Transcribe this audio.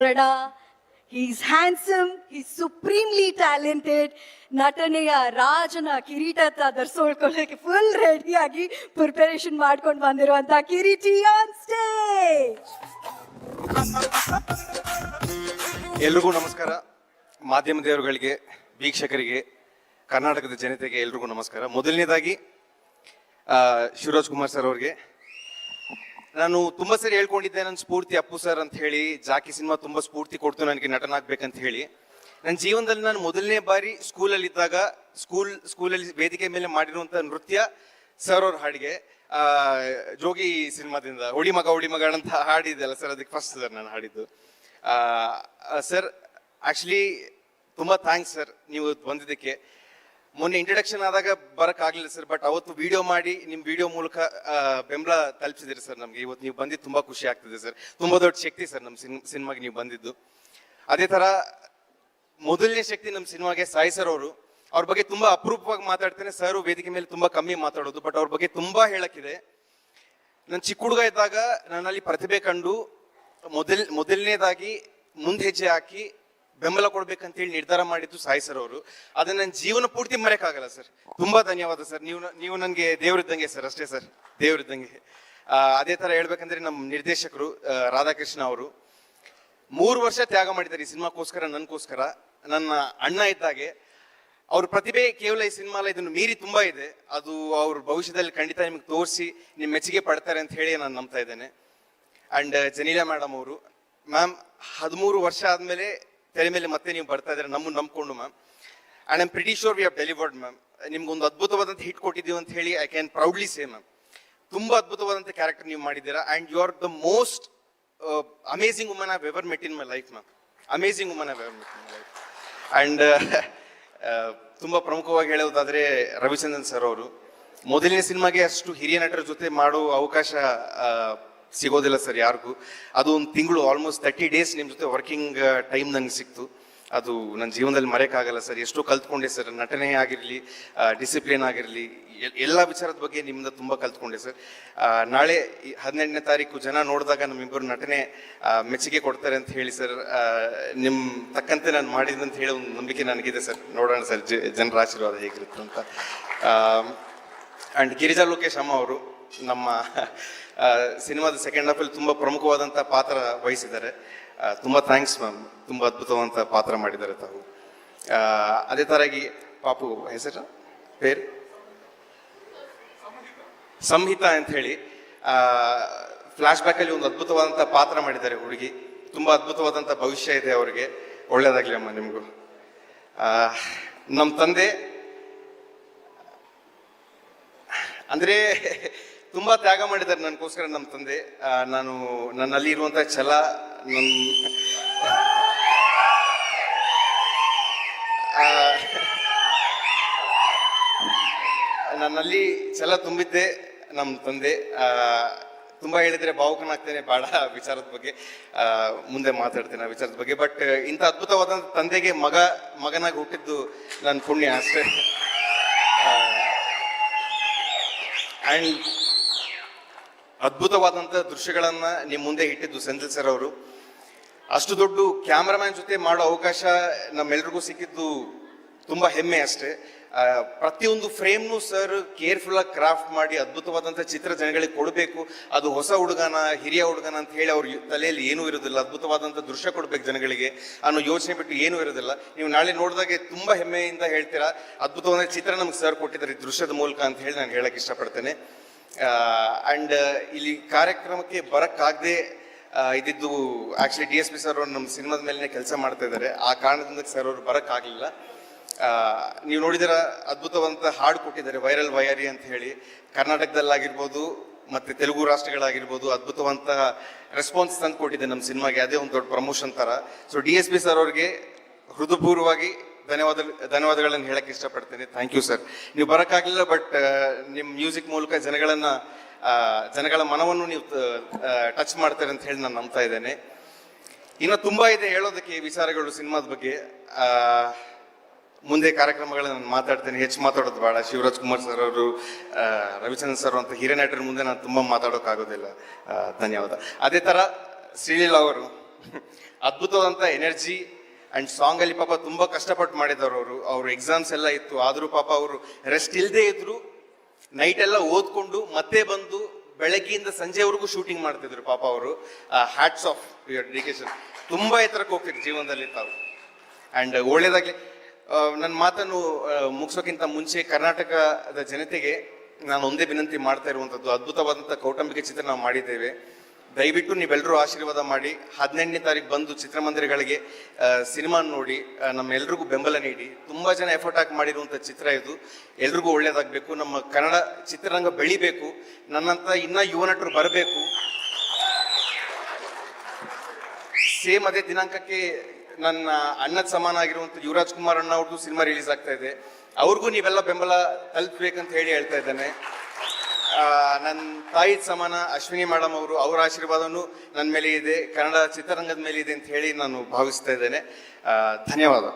He's handsome, he's supremely talented. ನಟನೆಯ ರಾಜನ ಕಿರೀಟ ಧರಿಸೋಳ್ಕೊಳ್ಳೋಕೆ ಫುಲ್ ರೆಡಿಯಾಗಿ ಪ್ರಿಪರೇಷನ್ ಮಾಡ್ಕೊಂಡು ಬಂದಿರುವಂತ ಕಿರೀಟಿ ಆನ್ ಸ್ಟೇಜ್. ಎಲ್ರಿಗೂ ನಮಸ್ಕಾರ. ಮಾಧ್ಯಮ ದೇವರುಗಳಿಗೆ, ವೀಕ್ಷಕರಿಗೆ, ಕರ್ನಾಟಕದ ಜನತೆಗೆ ಎಲ್ರಿಗೂ ನಮಸ್ಕಾರ. ಮೊದಲನೇದಾಗಿ ಶಿವರಾಜ್ ಕುಮಾರ್ ಸರ್ ಅವ್ರಿಗೆ ನಾನು ತುಂಬಾ ಸರಿ ಹೇಳ್ಕೊಂಡಿದ್ದೆ, ನನ್ನ ಸ್ಫೂರ್ತಿ ಅಪ್ಪು ಸರ್ ಅಂತ ಹೇಳಿ. ಜಾಕಿ ಸಿನಿಮಾ ತುಂಬಾ ಸ್ಫೂರ್ತಿ ಕೊಡ್ತು ನನಗೆ ನಟನಾಗ್ಬೇಕಂತ ಹೇಳಿ. ನನ್ನ ಜೀವನದಲ್ಲಿ ನಾನು ಮೊದಲನೇ ಬಾರಿ ಸ್ಕೂಲಲ್ಲಿ ಇದ್ದಾಗ ಸ್ಕೂಲಲ್ಲಿ ವೇದಿಕೆ ಮೇಲೆ ಮಾಡಿರುವಂತ ನೃತ್ಯ ಸರ್ ಅವ್ರ ಹಾಡಿಗೆ, ಜೋಗಿ ಸಿನಿಮಾದಿಂದ ಒಳಿ ಮಗ ಅಂತ ಹಾಡಿದ್ದೆಲ್ಲ ಸರ್, ಅದಕ್ಕೆ ಫಸ್ಟ್ ಸರ್ ನಾನು ಹಾಡಿದ್ದು. ಸರ್ ಆಕ್ಚುಲಿ ತುಂಬಾ ಥ್ಯಾಂಕ್ಸ್ ಸರ್ ನೀವು ಬಂದಿದ್ದಕ್ಕೆ. ಮೊನ್ನೆ ಇಂಟ್ರಡಕ್ಷನ್ ಆದಾಗ ಬರಕ್ಕಾಗ್ಲಿಲ್ಲ ಸರ್, ಬಟ್ ಅವತ್ತು ವಿಡಿಯೋ ಮಾಡಿ ನಿಮ್ ವಿಡಿಯೋ ಮೂಲಕ ಬೆಂಬಲ ತಲುಪಿಸಿದಿರಿ ಸರ್ ನಮ್ಗೆ. ಇವತ್ತು ನೀವು ಬಂದಿದ್ದು ತುಂಬಾ ಖುಷಿ ಆಗ್ತಿದೆ ಸರ್. ತುಂಬಾ ದೊಡ್ಡ ಶಕ್ತಿ ಸರ್ ನಮ್ಮ ಸಿನಿಮಾಗೆ ನೀವು ಬಂದಿದ್ದು. ಅದೇ ತರ ಮೊದಲನೇ ಶಕ್ತಿ ನಮ್ಮ ಸಿನಿಮಾಗೆ ಸಾಯಿ ಸರ್ ಅವರು. ಅವ್ರ ಬಗ್ಗೆ ತುಂಬಾ ಅಪರೂಪವಾಗಿ ಮಾತಾಡ್ತೇನೆ ಸರ್, ವೇದಿಕೆ ಮೇಲೆ ತುಂಬಾ ಕಮ್ಮಿ ಮಾತಾಡೋದು, ಬಟ್ ಅವ್ರ ಬಗ್ಗೆ ತುಂಬಾ ಹೇಳಕ್ಕಿದೆ. ನಾನು ಚಿಕ್ಕ ಹುಡುಗ ಇದ್ದಾಗ ನನ್ನಲ್ಲಿ ಪ್ರತಿಭೆ ಕಂಡು ಮೊದಲನೇದಾಗಿ ಮುಂದೆ ಹೆಜ್ಜೆ ಹಾಕಿ ಬೆಂಬಲ ಕೊಡ್ಬೇಕಂತೇಳಿ ನಿರ್ಧಾರ ಮಾಡಿದ್ದು ಸಾಯಿ ಸರ್ ಅವರು. ಅದನ್ನ ನನ್ನ ಜೀವನ ಪೂರ್ತಿ ಮರೆಯಕ್ಕಾಗಲ್ಲ ಸರ್. ತುಂಬಾ ಧನ್ಯವಾದ ಸರ್. ನೀವು ನನಗೆ ದೇವರಿದ್ದಂಗೆ ಸರ್, ಅಷ್ಟೇ ಸರ್, ದೇವರಿದ್ದಂಗೆ. ಅದೇ ತರ ಹೇಳ್ಬೇಕಂದ್ರೆ ನಮ್ಮ ನಿರ್ದೇಶಕರು ರಾಧಾಕೃಷ್ಣ ಅವರು 3 ವರ್ಷ ತ್ಯಾಗ ಮಾಡಿದ್ದಾರೆ ಈ ಸಿನಿಮಾಕ್ಕೋಸ್ಕರ, ನನಗೋಸ್ಕರ. ನನ್ನ ಅಣ್ಣ ಇದ್ದಾಗೆ ಅವ್ರ ಪ್ರತಿಭೆ ಕೇವಲ ಈ ಸಿನಿಮಾ ಅಲ್ಲ, ಇದನ್ನು ಮೀರಿ ತುಂಬಾ ಇದೆ. ಅದು ಅವ್ರ ಭವಿಷ್ಯದಲ್ಲಿ ಖಂಡಿತ ನಿಮ್ಗೆ ತೋರಿಸಿ ನಿಮ್ ಮೆಚ್ಚುಗೆ ಪಡ್ತಾರೆ ಅಂತ ಹೇಳಿ ನಾನು ನಂಬ್ತಾ ಇದ್ದೇನೆ. ಅಂಡ್ ಜನೀಲಾ ಮೇಡಮ್ ಅವರು, ಮ್ಯಾಮ್ 13 ವರ್ಷ ಆದ್ಮೇಲೆ ತೆರೆ ಮೇಲೆ ಮತ್ತೆ ನೀವು ಬರ್ತಾ ಇದ್ದಾರೆ ನಮ್ಮನ್ನು ನಂಬ್ಕೊಂಡು ma'am. And I'm pretty sure we have delivered ma'am. ನಿಮ್ಗೊಂದು ಅದ್ಭುತವಾದಂಥ ಹಿಟ್ ಕೊಟ್ಟಿದ್ದೀವಿ ಅಂತ ಹೇಳಿ I can proudly say ma'am. ತುಂಬಾ ಅದ್ಭುತವಾದಂಥ ಕ್ಯಾರೆಕ್ಟರ್ ನೀವು ಮಾಡಿದ್ದೀರಾ. And you are the most amazing woman I've ever met in my life ma'am. Amazing woman I've ever met in my life. And ತುಂಬಾ ಪ್ರಮುಖವಾಗಿ ಹೇಳೋದಾದ್ರೆ ರವಿಚಂದ್ರನ್ ಸರ್ ಅವರು. ಮೊದಲನೇ ಸಿನಿಮಾಗೆ ಅಷ್ಟು ಹಿರಿಯ ನಟರ ಜೊತೆ ಮಾಡೋ ಅವಕಾಶ ಸಿಗೋದಿಲ್ಲ ಸರ್ ಯಾರಿಗೂ. ಅದು ಒಂದು ತಿಂಗಳು, ಆಲ್ಮೋಸ್ಟ್ 30 ಡೇಸ್ ನಿಮ್ಮ ಜೊತೆ ವರ್ಕಿಂಗ್ ಟೈಮ್ ನನಗೆ ಸಿಕ್ತು. ಅದು ನನ್ನ ಜೀವನದಲ್ಲಿ ಮರೆಯಕ್ಕಾಗಲ್ಲ ಸರ್. ಎಷ್ಟೋ ಕಲ್ತ್ಕೊಂಡೆ ಸರ್. ನಟನೆ ಆಗಿರಲಿ, ಡಿಸಿಪ್ಲಿನ್ ಆಗಿರಲಿ, ಎಲ್ಲ ವಿಚಾರದ ಬಗ್ಗೆ ನಿಮ್ಮಿಂದ ತುಂಬ ಕಲ್ತ್ಕೊಂಡೆ ಸರ್. ನಾಳೆ 18ನೇ ತಾರೀಕು ಜನ ನೋಡಿದಾಗ ನಮ್ಮಿಬ್ಬರು ನಟನೆ ಮೆಚ್ಚುಗೆ ಕೊಡ್ತಾರೆ ಅಂತ ಹೇಳಿ ಸರ್. ನಿಮ್ಮ ತಕ್ಕಂತೆ ನಾನು ಮಾಡಿದಂತ ಹೇಳಿ ಒಂದು ನಂಬಿಕೆ ನನಗಿದೆ ಸರ್. ನೋಡೋಣ ಸರ್ ಜನರ ಆಶೀರ್ವಾದ ಹೇಗಿರುತ್ತೆ ಅಂತ. ಅಂಡ್ ಗಿರಿಜಾ ಲೋಕೇಶ್ ಅಮ್ಮ ಅವರು ನಮ್ಮ ಸಿನಿಮಾದ ಸೆಕೆಂಡ್ ಹಾಫಲ್ಲಿ ತುಂಬಾ ಪ್ರಮುಖವಾದಂಥ ಪಾತ್ರ ವಹಿಸಿದ್ದಾರೆ. ತುಂಬಾ ಥ್ಯಾಂಕ್ಸ್ ಮ್ಯಾಮ್. ತುಂಬಾ ಅದ್ಭುತವಾದಂಥ ಪಾತ್ರ ಮಾಡಿದ್ದಾರೆ ತಾವು. ಅದೇ ತರಾಗಿ ಪಾಪು ಹೆಸರು ಪೇರು ಸಂಹಿತಾ ಅಂತ ಹೇಳಿ ಫ್ಲಾಶ್ ಬ್ಯಾಕ್ ಅಲ್ಲಿ ಒಂದು ಅದ್ಭುತವಾದಂಥ ಪಾತ್ರ ಮಾಡಿದ್ದಾರೆ ಹುಡುಗಿ. ತುಂಬಾ ಅದ್ಭುತವಾದಂಥ ಭವಿಷ್ಯ ಇದೆ ಅವರಿಗೆ. ಒಳ್ಳೇದಾಗ್ಲಿ ಅಮ್ಮ ನಿಮಗೂ. ನಮ್ಮ ತಂದೆ ಅಂದ್ರೆ ತುಂಬಾ ತ್ಯಾಗ ಮಾಡಿದ್ದಾರೆ ನನಗೋಸ್ಕರ ನಮ್ಮ ತಂದೆ. ನನ್ನಲ್ಲಿ ಇರುವಂತ ಛಲ, ನನ್ನಲ್ಲಿ ಛಲ ತುಂಬಿದ್ದೆ ನಮ್ಮ ತಂದೆ. ತುಂಬಾ ಹೇಳಿದ್ರೆ ಭಾವುಕನಾಗ್ತೇನೆ ಬಾಳ ವಿಚಾರದ ಬಗ್ಗೆ, ಮುಂದೆ ಮಾತಾಡ್ತೇನೆ ಆ ವಿಚಾರದ ಬಗ್ಗೆ. ಬಟ್ ಇಂಥ ಅದ್ಭುತವಾದಂಥ ತಂದೆಗೆ ಮಗನಾಗಿ ಹುಟ್ಟಿದ್ದು ನನ್ನ ಪುಣ್ಯ ಅಷ್ಟೇ. ಅಂಡ್ ಅದ್ಭುತವಾದಂಥ ದೃಶ್ಯಗಳನ್ನ ನಿಮ್ಮ ಮುಂದೆ ಇಟ್ಟಿದ್ದು ಸೆಂಥಿಲ್ ಸರ್ ಅವರು. ಅಷ್ಟು ದೊಡ್ಡ ಕ್ಯಾಮ್ರಾಮ್ಯಾನ್ ಜೊತೆ ಮಾಡೋ ಅವಕಾಶ ನಮ್ಮೆಲ್ರಿಗೂ ಸಿಕ್ಕಿದ್ದು ತುಂಬಾ ಹೆಮ್ಮೆ ಅಷ್ಟೇ. ಪ್ರತಿಯೊಂದು ಫ್ರೇಮ್ನು ಸರ್ ಕೇರ್ಫುಲ್ ಆಗಿ ಕ್ರಾಫ್ಟ್ ಮಾಡಿ ಅದ್ಭುತವಾದಂಥ ಚಿತ್ರ ಜನಗಳಿಗೆ ಕೊಡಬೇಕು. ಅದು ಹೊಸ ಹುಡುಗನ, ಹಿರಿಯ ಹುಡುಗನ ಅಂತ ಹೇಳಿ ಅವ್ರ ತಲೆಯಲ್ಲಿ ಏನೂ ಇರೋದಿಲ್ಲ. ಅದ್ಭುತವಾದಂಥ ದೃಶ್ಯ ಕೊಡ್ಬೇಕು ಜನಗಳಿಗೆ ಅನ್ನೋ ಯೋಚನೆ ಬಿಟ್ಟು ಏನೂ ಇರೋದಿಲ್ಲ. ನೀವು ನಾಳೆ ನೋಡಿದಾಗೆ ತುಂಬಾ ಹೆಮ್ಮೆಯಿಂದ ಹೇಳ್ತೀರಾ, ಅದ್ಭುತವಾದ ಚಿತ್ರ ನಮ್ಗೆ ಸರ್ ಕೊಟ್ಟಿದ್ದಾರೆ ಈ ದೃಶ್ಯದ ಮೂಲಕ ಅಂತ ಹೇಳಿ ನಾನು ಹೇಳಕ್ ಇಷ್ಟಪಡ್ತೇನೆ. ಅಂಡ್ ಇಲ್ಲಿ ಕಾರ್ಯಕ್ರಮಕ್ಕೆ ಬರಕ್ಕಾಗದೆ ಇದ್ದಿದ್ದು ಆಕ್ಚುಲಿ DSP ಸರ್ ಅವರು ನಮ್ಮ ಸಿನಿಮಾದ ಮೇಲೆ ಕೆಲಸ ಮಾಡ್ತಾ ಇದ್ದಾರೆ. ಆ ಕಾರಣದಿಂದ ಸರ್ ಅವರು ಬರಕ್ಕಾಗಲಿಲ್ಲ. ನೀವು ನೋಡಿದಿರ ಅದ್ಭುತವಾದಂಥ ಹಾಡು ಕೊಟ್ಟಿದ್ದಾರೆ, ವೈರಲ್ ವೈಯಾರಿ ಅಂತ ಹೇಳಿ. ಕರ್ನಾಟಕದಲ್ಲಾಗಿರ್ಬೋದು ಮತ್ತೆ ತೆಲುಗು ರಾಷ್ಟ್ರಗಳಾಗಿರ್ಬೋದು ಅದ್ಭುತವಂತ ರೆಸ್ಪಾನ್ಸ್ ತಂದು ಕೊಟ್ಟಿದೆ ನಮ್ಮ ಸಿನಿಮಾಗೆ. ಅದೇ ಒಂದು ದೊಡ್ಡ ಪ್ರಮೋಷನ್ ತರ. ಸೊ DSP ಸರ್ ಅವ್ರಿಗೆ ಹೃದಯಪೂರ್ವವಾಗಿ ಧನ್ಯವಾದಗಳನ್ನು ಹೇಳಕ್ ಇಷ್ಟಪಡ್ತೇನೆ. Thank you sir. ನೀವು ಬರಕ್ಕಾಗಲಿಲ್ಲ, ಬಟ್ ನಿಮ್ಮ ಮ್ಯೂಸಿಕ್ ಮೂಲಕ ಜನಗಳ ಮನವನ್ನು ನೀವು ಟಚ್ ಮಾಡ್ತಾರೆ ಅಂತ ಹೇಳಿ ನಾನು ನಂಬ್ತಾ ಇದ್ದೇನೆ. ಇನ್ನು ತುಂಬಾ ಇದೆ ಹೇಳೋದಕ್ಕೆ ವಿಚಾರಗಳು ಸಿನಿಮಾದ ಬಗ್ಗೆ. ಮುಂದೆ ಕಾರ್ಯಕ್ರಮಗಳಲ್ಲಿ ನಾನು ಮಾತಾಡ್ತೇನೆ. ಹೆಚ್ಚು ಮಾತಾಡೋದು ಬೇಡ. ಶಿವರಾಜ್ ಕುಮಾರ್ ಸರ್ ಅವರು, ರವಿಚಂದ್ರನ್ ಸರ್ ಅಂತ ಹಿರಿಯ ನಟರ ಮುಂದೆ ನಾನು ತುಂಬಾ ಮಾತಾಡೋಕ್ಕಾಗೋದಿಲ್ಲ. ಧನ್ಯವಾದ. ಅದೇ ತರ ಶ್ರೀಲೀಲಾ ಅವರು ಅದ್ಭುತವಾದಂಥ ಎನರ್ಜಿ ಅಂಡ್ ಸಾಂಗ್ ಅಲ್ಲಿ ಪಾಪ ತುಂಬಾ ಕಷ್ಟಪಟ್ಟು ಮಾಡಿದವರು ಅವ್ರ ಎಕ್ಸಾಮ್ಸ್ ಎಲ್ಲ ಇತ್ತು, ಆದ್ರೂ ಪಾಪ ಅವರು ರೆಸ್ಟ್ ಇಲ್ಲದೆ ಇದ್ರು, ನೈಟ್ ಎಲ್ಲ ಓದ್ಕೊಂಡು ಮತ್ತೆ ಬಂದು ಬೆಳಗ್ಗೆಯಿಂದ ಸಂಜೆವರೆಗೂ ಶೂಟಿಂಗ್ ಮಾಡ್ತಿದ್ರು ಪಾಪ ಅವರು. Hats off your dedication. ತುಂಬಾ ಎತ್ತರಕ್ಕೆ ಹೋಗ್ತಿದ್ರು ಜೀವನದಲ್ಲಿ ತಾವು. ಅಂಡ್ ಒಳ್ಳೇದಾಗ್ಲಿ. ನನ್ನ ಮಾತನ್ನು ಮುಗಿಸೋಕ್ಕಿಂತ ಮುಂಚೆ ಕರ್ನಾಟಕದ ಜನತೆಗೆ ನಾನು ಒಂದೇ ವಿನಂತಿ ಮಾಡ್ತಾ ಇರುವಂಥದ್ದು, ಅದ್ಭುತವಾದಂಥ ಕೌಟುಂಬಿಕ ಚಿತ್ರ ನಾವು ಮಾಡಿದ್ದೇವೆ. ದಯವಿಟ್ಟು ನೀವೆಲ್ಲರೂ ಆಶೀರ್ವಾದ ಮಾಡಿ 18ನೇ ತಾರೀಕು ಬಂದು ಚಿತ್ರಮಂದಿರಗಳಿಗೆ ಸಿನಿಮಾ ನೋಡಿ ನಮ್ಮೆಲ್ರಿಗೂ ಬೆಂಬಲ ನೀಡಿ. ತುಂಬಾ ಜನ ಎಫರ್ಟ್ ಹಾಕಿ ಮಾಡಿರುವಂಥ ಚಿತ್ರ ಇದು. ಎಲ್ರಿಗೂ ಒಳ್ಳೇದಾಗಬೇಕು, ನಮ್ಮ ಕನ್ನಡ ಚಿತ್ರರಂಗ ಬೆಳಿಬೇಕು, ನನ್ನಂತ ಇನ್ನ ಯುವ ನಟರು ಬರಬೇಕು. ಸೇಮ್ ಅದೇ ದಿನಾಂಕಕ್ಕೆ ನನ್ನ ಅಣ್ಣದ ಸಮಾನ ಆಗಿರುವಂಥ ಯುವರಾಜ್ ಕುಮಾರ್ ಅಣ್ಣ ಅವ್ರದ್ದು ಸಿನಿಮಾ ರಿಲೀಸ್ ಆಗ್ತಾ ಇದೆ. ಅವ್ರಿಗೂ ನೀವೆಲ್ಲ ಬೆಂಬಲ ತಲುಪಬೇಕಂತ ಹೇಳಿ ಹೇಳ್ತಾ ಇದ್ದೇನೆ. ನನ್ನ ತಾಯಿ ಸಮಾನ ಅಶ್ವಿನಿ ಮೇಡಮ್ ಅವರು, ಅವರ ಆಶೀರ್ವಾದನೂ ನನ್ನ ಮೇಲೆ ಇದೆ, ಕನ್ನಡ ಚಿತ್ರರಂಗದ ಮೇಲೆ ಇದೆ ಅಂತ ಹೇಳಿ ನಾನು ಭಾವಿಸ್ತಾ ಇದ್ದೇನೆ. ಧನ್ಯವಾದ.